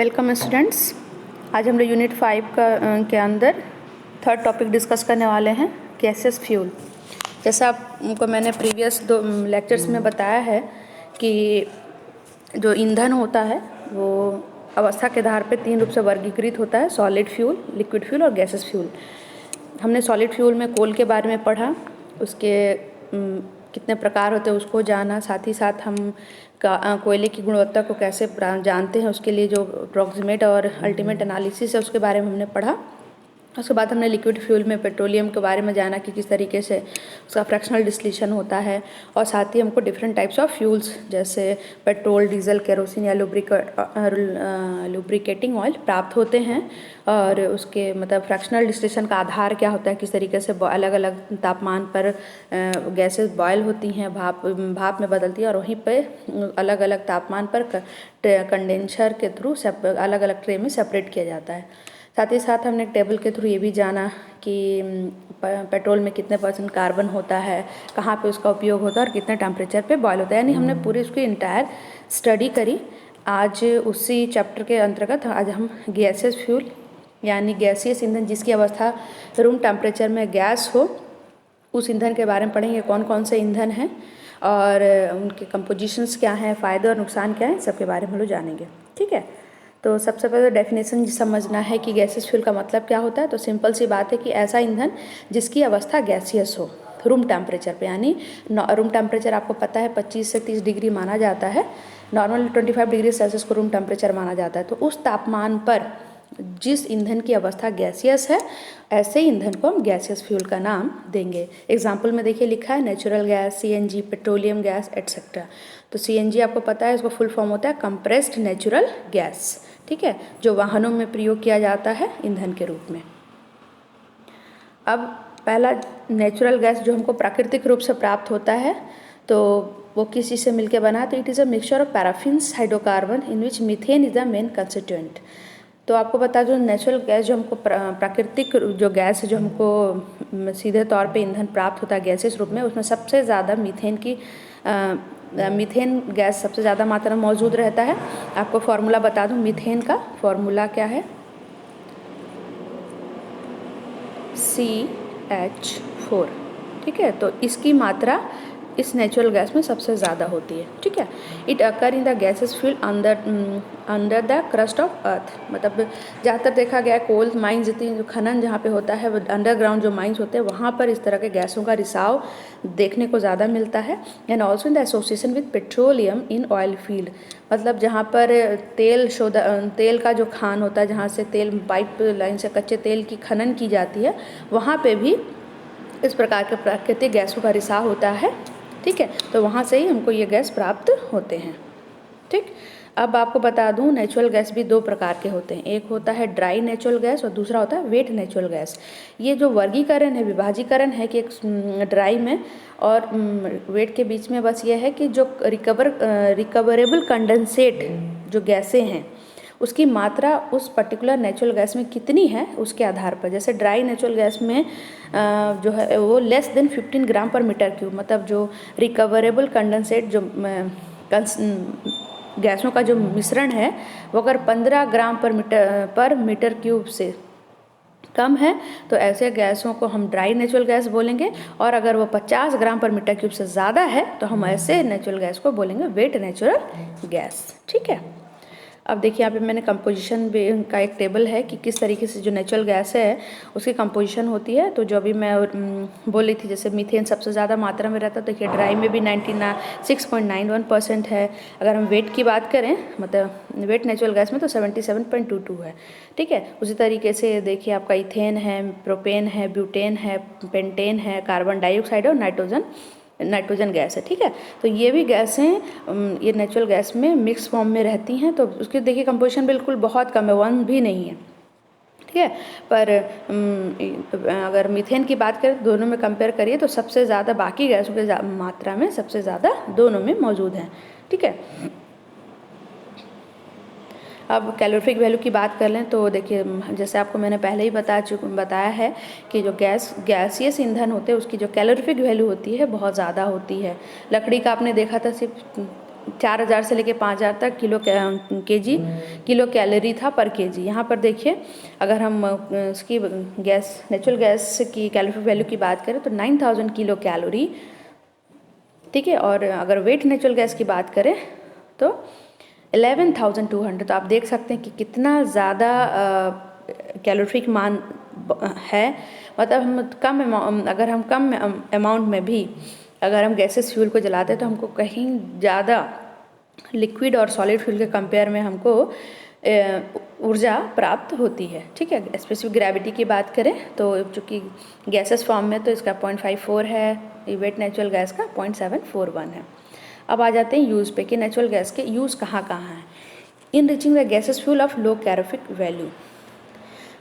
Welcome students. आज हम लोग यूनिट 5 के अंदर थर्ड टॉपिक डिस्कस करने वाले हैं, गैसेस फ्यूल। जैसा आपको मैंने प्रीवियस 2 लेक्चर्स में बताया है कि जो ईंधन होता है वो अवस्था के आधार पे 3 रूप से वर्गीकृत होता है: सॉलिड फ्यूल, लिक्विड फ्यूल और गैसेस फ्यूल। हमने सॉलिड फ्यूल में कोल के बारे में पढ़ा, उसके कितने प्रकार होते हैं उसको जाना, साथ ही साथ हम कोयले की गुणवत्ता को कैसे जानते हैं, उसके लिए जो अप्रॉक्सीमेट और अल्टीमेट एनालिसिस है उसके बारे में हमने पढ़ा। उसके बाद हमने लिक्विड फ्यूल में पेट्रोलियम के बारे में जाना कि किस तरीके से उसका फ्रैक्शनल डिस्टिलेशन होता है, और साथ ही हमको डिफरेंट टाइप्स ऑफ फ्यूल्स जैसे पेट्रोल, डीजल, केरोसिन या लुब्रिकेटिंग ऑयल प्राप्त होते हैं, और उसके मतलब फ्रैक्शनल डिस्टिलेशन का आधार क्या होता है, किस तरीके से अलग अलग तापमान पर गैसेस बॉयल होती हैं, भाप में बदलती है, और वहीं पे अलग अलग तापमान पर कंडेंसर के थ्रू अलग अलग ट्रे में सेपरेट किया जाता है। साथ ही साथ हमने टेबल के थ्रू ये भी जाना कि पेट्रोल में कितने % कार्बन होता है, कहाँ पे उसका उपयोग होता है और कितने टेम्परेचर पे बॉयल होता है, यानी हमने पूरी उसकी इंटायर स्टडी करी। आज उसी चैप्टर के अंतर्गत आज हम गैसेस फ्यूल यानी गैसीय ईंधन जिसकी अवस्था रूम टेम्परेचर में गैस हो, उस ईंधन के बारे में पढ़ेंगे। कौन कौन से ईंधन हैं और उनके कंपोजिशंस क्या हैं, फ़ायदे और नुकसान क्या हैं, सबके बारे में हम लोग जानेंगे। ठीक है, तो सबसे पहले डेफिनेशन समझना है कि गैसेस फ्यूल का मतलब क्या होता है। तो सिंपल सी बात है कि ऐसा ईंधन जिसकी अवस्था गैसियस हो रूम टेम्परेचर पे, यानी रूम टेम्परेचर आपको पता है 25 से 30 डिग्री माना जाता है, नॉर्मल 25 डिग्री सेल्सियस को रूम टेम्परेचर माना जाता है। तो उस तापमान पर जिस ईंधन की अवस्था गैसियस है, ऐसे ईंधन को हम गैसियस फ्यूल का नाम देंगे। एग्जाम्पल में देखिए लिखा है natural gas, CNG, petroleum gas etcetera. तो सीएनजी आपको पता है, इसको फुल फॉर्म होता है कंप्रेस्ड नेचुरल गैस, ठीक है, जो वाहनों में प्रयोग किया जाता है ईंधन के रूप में। अब पहला नेचुरल गैस जो हमको प्राकृतिक रूप से प्राप्त होता है, तो वो किस चीज़ से मिलकर बना, तो it is a mixture of paraffins hydrocarbon in which methane is the main constituent. तो आपको बता दो, नेचुरल गैस जो हमको प्राकृतिक जो गैस है जो हमको सीधे तौर पे ईंधन प्राप्त होता है गैसेस रूप में, उसमें सबसे ज़्यादा मीथेन गैस सबसे ज़्यादा मात्रा में मौजूद रहता है। आपको फॉर्मूला बता दूं, मीथेन का फॉर्मूला क्या है, CH4। ठीक है, तो इसकी मात्रा इस नेचुरल गैस में सबसे ज़्यादा होती है। ठीक है, it occur in the gases fuel under the crust of earth. मतलब ज़्यादातर देखा गया है कोल माइंस जितनी जो खनन जहाँ पे होता है, अंडरग्राउंड जो माइंस होते हैं वहाँ पर इस तरह के गैसों का रिसाव देखने को ज़्यादा मिलता है। And also in the association with petroleum in oil field, मतलब जहाँ पर तेल का जो खान होता है, जहाँ से तेल पाइप लाइन से कच्चे तेल की खनन की जाती है, वहाँ पे भी इस प्रकार के प्राकृतिक गैसों का रिसाव होता है। ठीक है, तो वहाँ से ही हमको ये गैस प्राप्त होते हैं। ठीक, अब आपको बता दूं, नेचुरल गैस भी 2 प्रकार के होते हैं। एक होता है ड्राई नेचुरल गैस और दूसरा होता है वेट नेचुरल गैस। ये जो वर्गीकरण है, विभाजीकरण है कि एक ड्राई में और वेट के बीच में बस ये है कि जो रिकवरेबल कंडेंसेट जो गैसें हैं उसकी मात्रा उस पर्टिकुलर नेचुरल गैस में कितनी है उसके आधार पर। जैसे ड्राई नेचुरल गैस में जो है वो लेस देन 15 ग्राम पर मीटर क्यूब, मतलब जो रिकवरेबल कंडेंसेट जो गैसों का जो मिश्रण है वो अगर 15 ग्राम पर मीटर क्यूब से कम है तो ऐसे गैसों को हम ड्राई नेचुरल गैस बोलेंगे, और अगर वो 50 ग्राम पर मीटर क्यूब से ज़्यादा है तो हम ऐसे नेचुरल गैस को बोलेंगे वेट नेचुरल गैस। ठीक है, अब देखिए यहाँ पे मैंने कंपोजिशन का एक टेबल है कि किस तरीके से जो नेचुरल गैस है उसकी कंपोजिशन होती है। तो जो अभी मैं बोली थी, जैसे मीथेन सबसे ज़्यादा मात्रा में रहता है, देखिए ड्राई में भी 96.91% है। अगर हम वेट की बात करें, मतलब वेट नेचुरल गैस में, तो 77.22 है। ठीक है, उसी तरीके से देखिए आपका इथेन है, प्रोपेन है, ब्यूटेन है, पेंटेन है, कार्बन डाइऑक्साइड और नाइट्रोजन गैस है। ठीक है, तो ये भी गैसें ये नेचुरल गैस में मिक्स फॉर्म में रहती हैं। तो उसकी देखिए कंपोजिशन बिल्कुल बहुत कम है, 1 भी नहीं है। ठीक है, पर अगर मीथेन की बात करें, दोनों में कंपेयर करिए तो सबसे ज़्यादा बाकी गैसों के मात्रा में सबसे ज़्यादा दोनों में मौजूद हैं। ठीक है, अब कैलोरीफिक वैल्यू की बात कर लें तो देखिए, जैसे आपको मैंने पहले ही बताया है कि जो गैसियस ईंधन होते हैं उसकी जो कैलोरीफिक वैल्यू होती है बहुत ज़्यादा होती है। लकड़ी का आपने देखा था सिर्फ 4000 से लेके 5000 तक किलो कैलोरी था पर केजी। यहाँ पर देखिए अगर हम इसकी नेचुरल गैस की कैलोरी वैल्यू की बात करें तो 9000 किलो कैलोरी, ठीक है। और अगर वेट नेचुरल गैस की बात करें तो 11200। तो आप देख सकते हैं कि कितना ज़्यादा कैलोरीफिक मान है। मतलब अगर हम कम अमाउंट में भी अगर हम गैसेस फ्यूल को जलाते हैं तो हमको कहीं ज़्यादा लिक्विड और सॉलिड फ्यूल के कंपेयर में हमको ऊर्जा प्राप्त होती है, ठीक है। स्पेसिफिक ग्रेविटी की बात करें तो चूँकि गैसेस फॉर्म में तो इसका 0.54 है, वेट नेचुरल गैस का 0.741 है। अब आ जाते हैं यूज़ पे कि नेचुरल गैस के यूज़ कहाँ कहाँ हैं। इन reaching the gases fuel of low calorific value,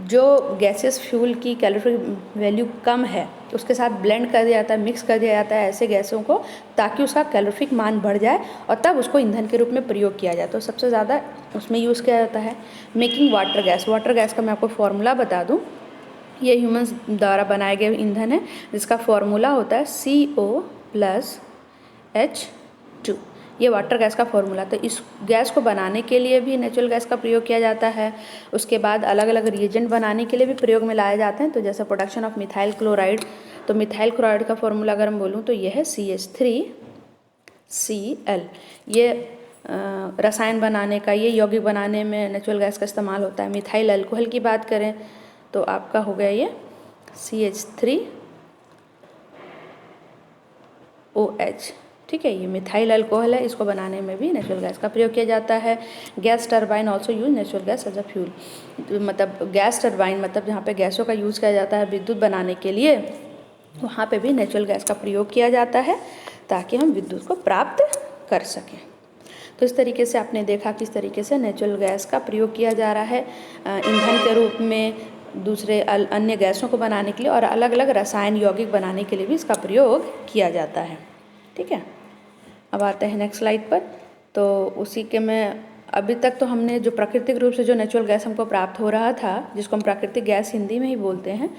जो गैसेस फ्यूल की कैलोरी वैल्यू कम है उसके साथ ब्लेंड कर दिया जाता है, मिक्स कर दिया जाता है ऐसे गैसों को, ताकि उसका कैलोरीफिक मान बढ़ जाए और तब उसको ईंधन के रूप में प्रयोग किया जाए। तो सबसे ज़्यादा उसमें यूज़ किया जाता है making water gas. Water gas का मैं आपको फॉर्मूला बता दूँ, ये ह्यूमंस द्वारा बनाए गए ईंधन है जिसका फॉर्मूला होता है CO+H2। ये वाटर गैस का फॉर्मूला। तो इस गैस को बनाने के लिए भी नेचुरल गैस का प्रयोग किया जाता है। उसके बाद अलग अलग रिएजेंट बनाने के लिए भी प्रयोग में लाए जाते हैं। तो जैसे प्रोडक्शन ऑफ मिथाइल क्लोराइड, तो मिथाइल क्लोराइड का फॉर्मूला अगर हम बोलूँ तो ये है CH3Cl। ये रसायन बनाने का, ये यौगिक बनाने में नेचुरल गैस का इस्तेमाल होता है। मिथाइल अल्कोहल की बात करें तो आपका हो गया ये CH3OH, ठीक है। ये मिथाइल अल्कोहल है, इसको बनाने में भी नेचुरल गैस का प्रयोग किया जाता है। Gas turbine also use natural gas as a fuel. मतलब गैस टरबाइन मतलब जहाँ पे गैसों का यूज़ किया जाता है विद्युत बनाने के लिए, वहाँ पे भी नेचुरल गैस का प्रयोग किया जाता है ताकि हम विद्युत को प्राप्त कर सकें। तो इस तरीके से आपने देखा किस तरीके से नेचुरल गैस का प्रयोग किया जा रहा है ईंधन के रूप में, दूसरे अन्य गैसों को बनाने के लिए और अलग अलग रसायन यौगिक बनाने के लिए भी इसका प्रयोग किया जाता है, ठीक है। अब आते हैं नेक्स्ट स्लाइड पर। तो उसी के में अभी तक तो हमने जो प्राकृतिक रूप से जो नेचुरल गैस हमको प्राप्त हो रहा था, जिसको हम प्राकृतिक गैस हिंदी में ही बोलते हैं,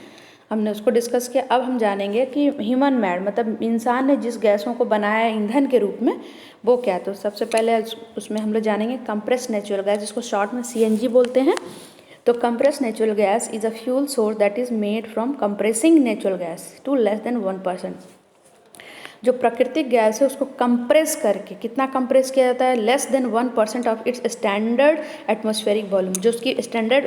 हमने उसको डिस्कस किया। अब हम जानेंगे कि ह्यूमन मेड मतलब इंसान ने जिस गैसों को बनाया ईंधन के रूप में वो क्या। तो सबसे पहले उसमें हम लोग जानेंगे कंप्रेस्ड नेचुरल गैस, जिसको शॉर्ट में CNG बोलते हैं। तो compressed natural gas is a fuel source that is made from compressing natural gas to less than 1%। जो प्राकृतिक गैस है उसको कंप्रेस करके, कितना कंप्रेस किया जाता है, less than 1% of its standard atmospheric volume. जो उसकी स्टैंडर्ड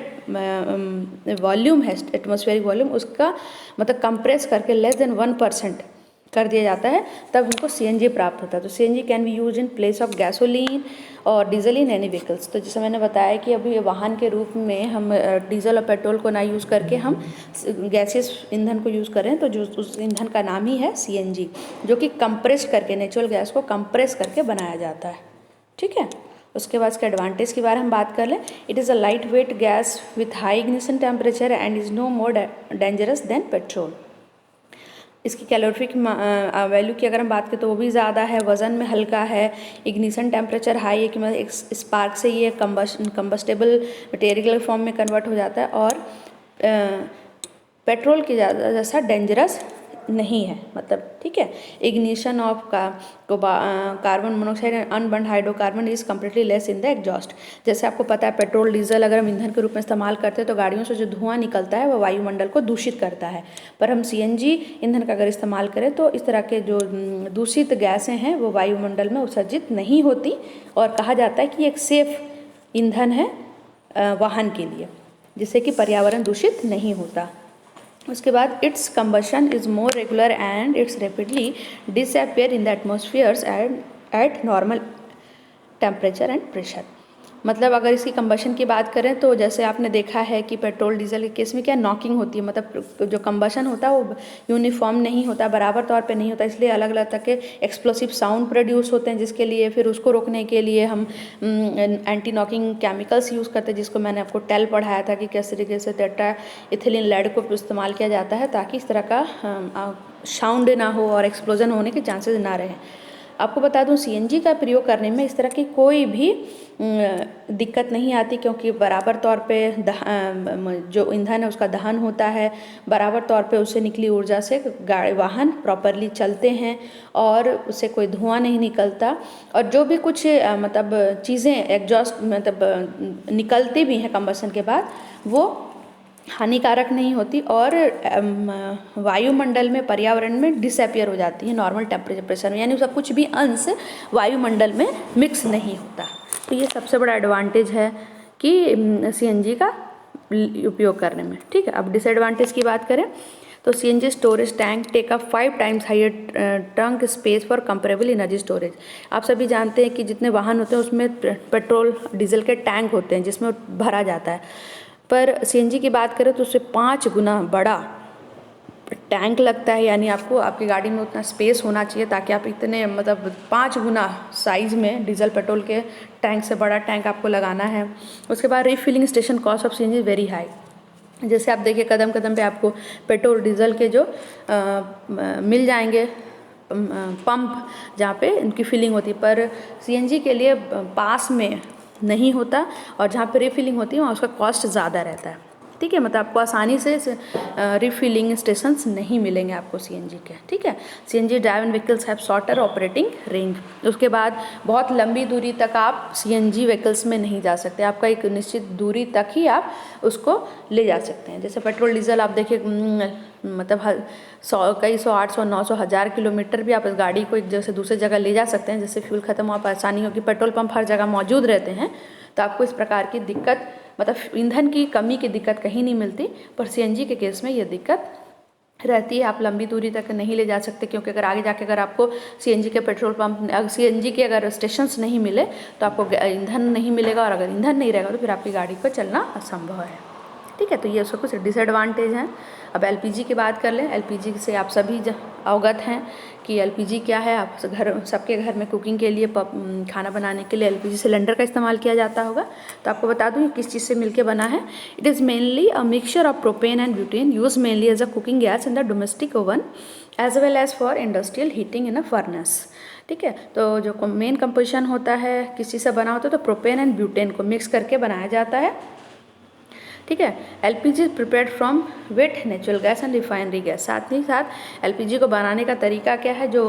वॉल्यूम है, एटमॉस्फेरिक वॉल्यूम, उसका मतलब कंप्रेस करके लेस देन 1% कर दिया जाता है, तब हमको CNG प्राप्त होता है। तो CNG can be use in place of gasoline और डीजल इन एनी व्हीकल्स। तो जैसे मैंने बताया कि अभी वाहन के रूप में हम डीजल और पेट्रोल को ना यूज़ करके हम गैसेस ईंधन को यूज़ करें, तो जो उस ईंधन का नाम ही है CNG, जो कि कंप्रेस करके नेचुरल गैस को कंप्रेस करके बनाया जाता है, ठीक है। उसके बाद इसके एडवांटेज के बारे में बात कर लें। It is a light weight gas with high ignition temperature and is no more dangerous than petrol. इसकी कैलोरीफिक वैल्यू की अगर हम बात करें तो वो भी ज़्यादा है, वज़न में हल्का है, इग्निशन टेम्परेचर हाई है कि मतलब एक स्पार्क से ये कंबस्टेबल मटेरियल फॉर्म में कन्वर्ट हो जाता है और पेट्रोल के ज़्यादा जैसा डेंजरस नहीं है, मतलब ठीक है। Ignition of carbon monoxide and unburned hydrocarbon is completely less in the exhaust. जैसे आपको पता है पेट्रोल डीजल अगर हम ईंधन के रूप में इस्तेमाल करते हैं तो गाड़ियों से जो धुआं निकलता है वो वायुमंडल को दूषित करता है, पर हम CNG ईंधन का अगर इस्तेमाल करें तो इस तरह के जो दूषित गैसें हैं वो वायुमंडल में उत्सर्जित नहीं होती और कहा जाता है कि एक सेफ ईंधन है वाहन के लिए, जिससे कि पर्यावरण दूषित नहीं होता। उसके बाद it's combustion is more regular and it's rapidly disappear in the एटमॉस्फेयर्स eight normal temperature and pressure. मतलब अगर इसकी कंबशन की बात करें तो जैसे आपने देखा है कि पेट्रोल डीजल के केस में क्या नॉकिंग होती है, मतलब जो कंबशन होता है वो यूनिफॉर्म नहीं होता, बराबर तौर पे नहीं होता, इसलिए अलग अलग तरह के एक्सप्लोसिव साउंड प्रोड्यूस होते हैं, जिसके लिए फिर उसको रोकने के लिए हम एंटी नॉकिंग केमिकल्स यूज़ करते हैं, जिसको मैंने आपको टेल पढ़ाया था कि किस तरीके से टेट्रा इथिलीन लेड को इस्तेमाल किया जाता है ताकि इस तरह का साउंड ना हो और एक्सप्लोजन होने के चांसेस ना रहें। आपको बता दूं सीएनजी का प्रयोग करने में इस तरह की कोई भी दिक्कत नहीं आती, क्योंकि बराबर तौर पे जो ईंधन है उसका दहन होता है, बराबर तौर पे उससे निकली ऊर्जा से गाड़ी वाहन प्रॉपरली चलते हैं और उससे कोई धुआं नहीं निकलता। और जो भी कुछ मतलब चीज़ें एग्जॉस्ट मतलब निकलती भी हैं कंबशन के बाद, वो हानिकारक नहीं होती और वायुमंडल में, पर्यावरण में डिसअपियर हो जाती है नॉर्मल टेम्परेचर प्रेशर में, यानी उसका कुछ भी अंश वायुमंडल में मिक्स नहीं होता। तो ये सबसे बड़ा एडवांटेज है कि सीएनजी का उपयोग करने में। ठीक है, अब डिसएडवांटेज की बात करें तो CNG storage tank take up 5 times higher trunk space for comparable energy storage. आप सभी जानते हैं कि जितने वाहन होते हैं उसमें पेट्रोल डीजल के टैंक होते हैं जिसमें भरा जाता है, पर सीएनजी की बात करें तो उससे 5 गुना बड़ा टैंक लगता है, यानी आपको आपकी गाड़ी में उतना स्पेस होना चाहिए ताकि आप इतने मतलब 5 गुना साइज़ में डीजल पेट्रोल के टैंक से बड़ा टैंक आपको लगाना है। उसके बाद refilling station cost of CNG very high. जैसे आप देखिए कदम कदम पे आपको पेट्रोल डीजल के जो मिल जाएंगे पंप जहाँ पे इनकी फिलिंग होती है, पर सीएनजी के लिए पास में नहीं होता और जहाँ पे रिफिलिंग होती है वहाँ उसका कॉस्ट ज़्यादा रहता है। ठीक है, मतलब आपको आसानी से रिफिलिंग स्टेशंस नहीं मिलेंगे आपको सीएनजी के। ठीक है, CNG driven vehicles have shorter operating range. उसके बाद बहुत लंबी दूरी तक आप सीएनजी व्हीकल्स में नहीं जा सकते, आपका एक निश्चित दूरी तक ही आप उसको ले जा सकते हैं। जैसे पेट्रोल डीजल आप देखिए मतलब कई सौ 800 900 1000 किलोमीटर भी आप इस गाड़ी को एक जगह से दूसरी जगह ले जा सकते हैं। जैसे फ्यूल खत्म हुआ आसानी होगी, पेट्रोल पंप हर जगह मौजूद रहते हैं, तो आपको इस प्रकार की दिक्कत मतलब ईंधन की कमी की दिक्कत कहीं नहीं मिलती। पर सीएनजी के केस में ये दिक्कत रहती है, आप लंबी दूरी तक नहीं ले जा सकते, क्योंकि अगर आगे जाके अगर आपको सीएनजी के पेट्रोल पंप सीएनजी के अगर स्टेशंस नहीं मिले तो आपको ईंधन नहीं मिलेगा, और अगर ईंधन नहीं रहेगा तो फिर आपकी गाड़ी को चलना असंभव है। ठीक है, तो ये उसका कुछ डिसएडवांटेज हैं। अब एलपीजी की बात कर लें। एलपीजी से आप सभी अवगत हैं कि एलपीजी क्या है। आप सबके घर में कुकिंग के लिए खाना बनाने के लिए एलपीजी सिलेंडर का इस्तेमाल किया जाता होगा। तो आपको बता दूं किस चीज़ से मिलके बना है। It is mainly a mixture of propane and butane use mainly as a cooking gas in the domestic oven as well as for industrial heating in a furnace. ठीक है, तो जो मेन कंपोजिशन होता है किस चीज़ से बना होता है, तो प्रोपेन एंड ब्यूटेन को मिक्स करके बनाया जाता है। ठीक है, LPG is prepared from wet natural gas and refinery gas. साथ ही साथ एलपीजी को बनाने का तरीका क्या है, जो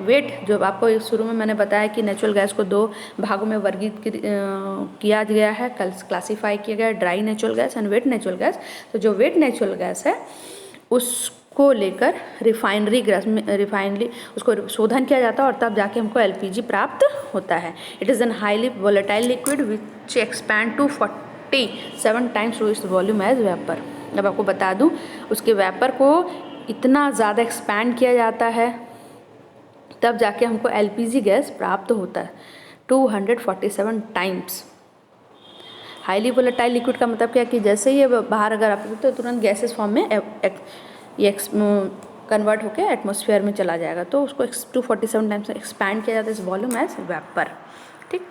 वेट जो आपको शुरू में मैंने बताया कि नेचुरल गैस को 2 भागों में वर्गीकृत किया गया है, क्लासीफाई किया गया है, dry natural gas and wet natural gas. तो जो वेट नेचुरल गैस है उसको लेकर रिफाइनरी उसको शोधन किया जाता है और तब जाके हमको एलपीजी प्राप्त होता है। It is an highly volatile liquid which expand to 47 times to its volume as vapour. अब आपको बता दूं उसके वेपर को इतना ज़्यादा एक्सपैंड किया जाता है तब जाके हमको एलपीजी गैस प्राप्त होता है 247 टाइम्स। हाईली वोलेटाइल लिक्विड का मतलब क्या है कि जैसे ही बाहर अगर आप तो तुरंत गैसेस फॉर्म में ये कन्वर्ट होकर एटमॉस्फेयर में चला जाएगा, तो उसको 247 टाइम्स एक्सपैंड किया जाता है इस वॉल्यूम एज वेपर। ठीक,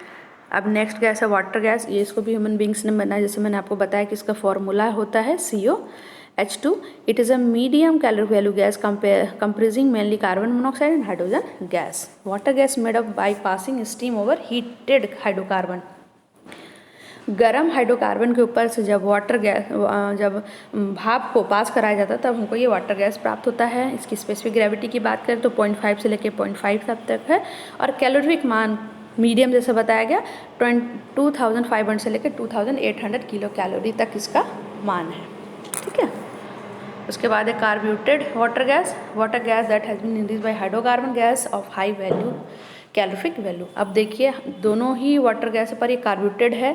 अब नेक्स्ट गैस है वाटर गैस। ये इसको भी ह्यूमन बींग्स ने बनाया, जैसे मैंने आपको बताया कि इसका फॉर्मूला होता है COH2। It is a medium calorie value gas compressing mainly carbon monoxide and hydrogen gas. Water gas made up by passing steam over heated hydrocarbon. गर्म हाइड्रोकार्बन के ऊपर से जब जब भाप को पास कराया जाता है तब हमको ये वाटर गैस प्राप्त होता है। इसकी स्पेसिफिक ग्रेविटी की बात करें तो 0.5 से लेकर 0.5 तक है, और कैलोरिफिक मान मीडियम जैसे बताया गया 2500 से लेकर 2800 किलो कैलोरी तक इसका मान है। ठीक है, उसके बाद है carburetted water gas that has been increase by hydrocarbon gas of high value calorific value. अब देखिए दोनों ही वाटर गैस पर ये कार्ब्यूटेड है,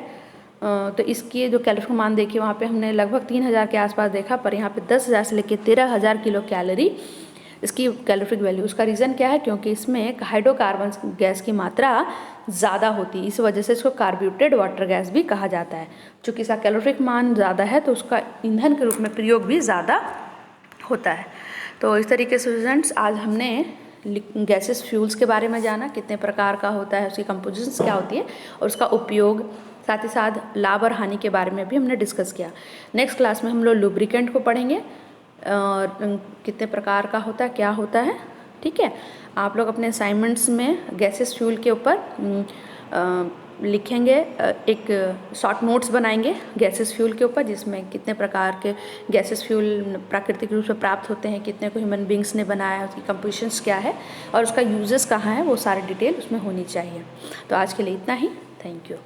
तो इसकी जो कैलोरी मान देखिए वहाँ पे हमने लगभग 3000 के आसपास देखा, पर यहाँ पे 10,000 से लेकर 13,000 किलो कैलोरी इसकी कैलोरिफिक वैल्यू। उसका रीज़न क्या है, क्योंकि इसमें हाइड्रोकार्बन गैस की मात्रा ज़्यादा होती है, इस वजह से इसको कार्ब्यूटेड वाटर गैस भी कहा जाता है। चूँकि इसका कैलोरिफिक मान ज़्यादा है तो उसका ईंधन के रूप में प्रयोग भी ज़्यादा होता है। तो इस तरीके से स्टूडेंट्स आज हमने गैसेस फ्यूल्स के बारे में जाना, कितने प्रकार का होता है, उसकी कंपोजिशंस क्या होती है और उसका उपयोग, साथ ही साथ लाभ और हानि के बारे में भी हमने डिस्कस किया। नेक्स्ट क्लास में हम लोग लुब्रिकेंट को पढ़ेंगे और कितने प्रकार का होता है, क्या होता है। ठीक है, आप लोग अपने असाइनमेंट्स में गैसेस फ्यूल के ऊपर लिखेंगे, एक शॉर्ट नोट्स बनाएंगे गैसेस फ्यूल के ऊपर, जिसमें कितने प्रकार के गैसेस फ्यूल प्राकृतिक रूप से प्राप्त होते हैं, कितने को ह्यूमन बींग्स ने बनाया है, उसकी कंपोजिशंस क्या है और उसका यूजेस कहाँ है, वो सारे डिटेल उसमें होनी चाहिए। तो आज के लिए इतना ही। Thank you.